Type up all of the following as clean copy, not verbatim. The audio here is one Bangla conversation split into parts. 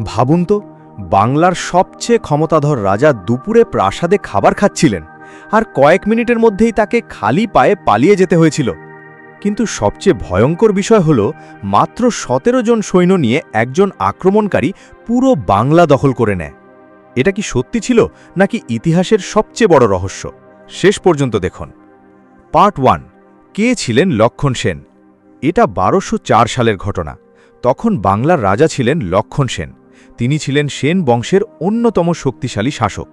ভাবুন তো, বাংলার সবচেয়ে ক্ষমতাধর রাজা দুপুরে প্রাসাদে খাবার খাচ্ছিলেন, আর কয়েক মিনিটের মধ্যেই তাকে খালি পায়ে পালিয়ে যেতে হয়েছিল। কিন্তু সবচেয়ে ভয়ঙ্কর বিষয় হল, মাত্র ১৭ জন সৈন্য নিয়ে একজন আক্রমণকারী পুরো বাংলা দখল করে নেয়। এটা কি সত্যি ছিল, নাকি ইতিহাসের সবচেয়ে বড় রহস্য? শেষ পর্যন্ত দেখুন। পার্ট 1। কে ছিলেন লক্ষণ সেন? এটা ১২০৪ সালের ঘটনা। তখন বাংলার রাজা ছিলেন লক্ষণ সেন। তিনি ছিলেন সেন বংশের অন্যতম শক্তিশালী শাসক।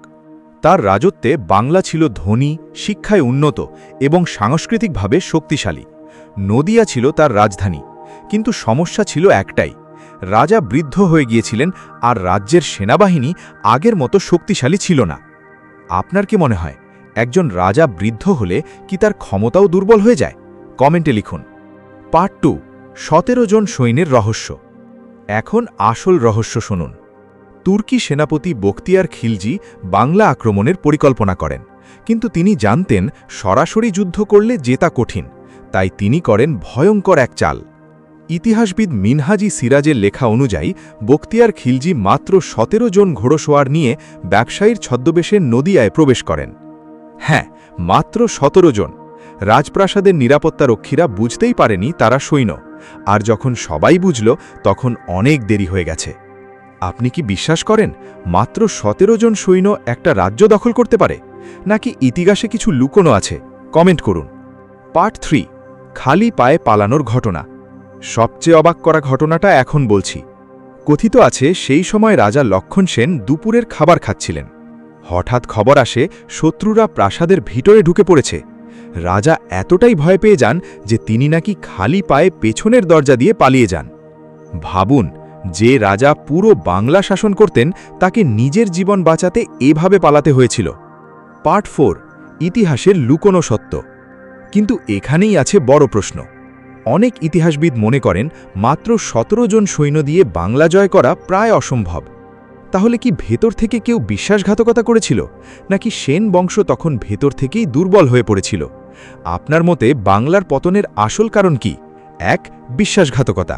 তার রাজত্বে বাংলা ছিল ধনী, শিক্ষায় উন্নত এবং সাংস্কৃতিকভাবে শক্তিশালী। নদিয়া ছিল তার রাজধানী। কিন্তু সমস্যা ছিল একটাই, রাজা বৃদ্ধ হয়ে গিয়েছিলেন আর রাজ্যের সেনাবাহিনী আগের মতো শক্তিশালী ছিল না। আপনার কি মনে হয়, একজন রাজা বৃদ্ধ হলে কি তার ক্ষমতাও দুর্বল হয়ে যায়? কমেন্টে লিখুন। পার্ট 2। ১৭ জন সৈন্যের রহস্য। এখন আসল রহস্য শুনুন। তুর্কি সেনাপতি বখতিয়ার খিলজি বাংলা আক্রমণের পরিকল্পনা করেন, কিন্তু তিনি জানতেন সরাসরি যুদ্ধ করলে জেতা কঠিন। তাই তিনি করেন ভয়ঙ্কর এক চাল। ইতিহাসবিদ মিনহাজি সিরাজের লেখা অনুযায়ী বখতিয়ার খিলজি মাত্র ১৭ জন ঘোড়সওয়ার নিয়ে ব্যবসায়ীর ছদ্মবেশে নদিয়ায় প্রবেশ করেন। হ্যাঁ, মাত্র ১৭ জন। রাজপ্রাসাদের নিরাপত্তারক্ষীরা বুঝতেই পারেনি তারা সৈন্য, আর যখন সবাই বুঝল তখন অনেক দেরি হয়ে গেছে। আপনি কি বিশ্বাস করেন মাত্র ১৭ জন সৈন্য একটা রাজ্য দখল করতে পারে, নাকি ইতিহাসে কিছু লুকোনো আছে? কমেন্ট করুন। পার্ট 3। খালি পায়ে পালানোর ঘটনা। সবচেয়ে অবাক করা ঘটনাটা এখন বলছি। কথিত আছে সেই সময় রাজা লক্ষণ সেন দুপুরের খাবার খাচ্ছিলেন। হঠাৎ খবর আসে শত্রুরা প্রাসাদের ভিতরে ঢুকে পড়েছে। রাজা এতটাই ভয় পেয়ে যান যে তিনি নাকি খালি পায়ে পেছনের দরজা দিয়ে পালিয়ে যান। ভাবুন, যে রাজা পুরো বাংলা শাসন করতেন তাকে নিজের জীবন বাঁচাতে এভাবে পালাতে হয়েছিল। পার্ট 4। ইতিহাসের লুকোনো সত্য। কিন্তু এখানেই আছে বড় প্রশ্ন। অনেক ইতিহাসবিদ মনে করেন মাত্র ১৭ জন সৈন্য দিয়ে বাংলা জয় করা প্রায় অসম্ভব। তাহলে কি ভেতর থেকে কেউ বিশ্বাসঘাতকতা করেছিল, নাকি সেন বংশ তখন ভেতর থেকেই দুর্বল হয়ে পড়েছিল? আপনার মতে বাংলার পতনের আসল কারণ কি? ১. বিশ্বাসঘাতকতা।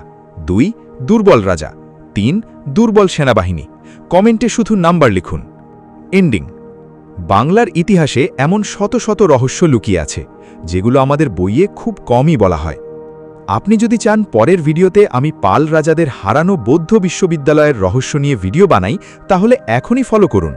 ২. দুর্বল রাজা। ৩. দুর্বল সেনাবাহিনী। কমেন্টে শুধু নাম্বার লিখুন। এন্ডিং। বাংলার ইতিহাসে এমন শত শত রহস্য লুকিয়ে আছে, যেগুলো আমাদের বইয়ে খুব কমই বলা হয়। আপনি যদি চান পরের ভিডিওতে আমি পাল রাজাদের হারানো বৌদ্ধ বিশ্ববিদ্যালয়ের রহস্য নিয়ে ভিডিও বানাই, তাহলে এখনই ফলো করুন।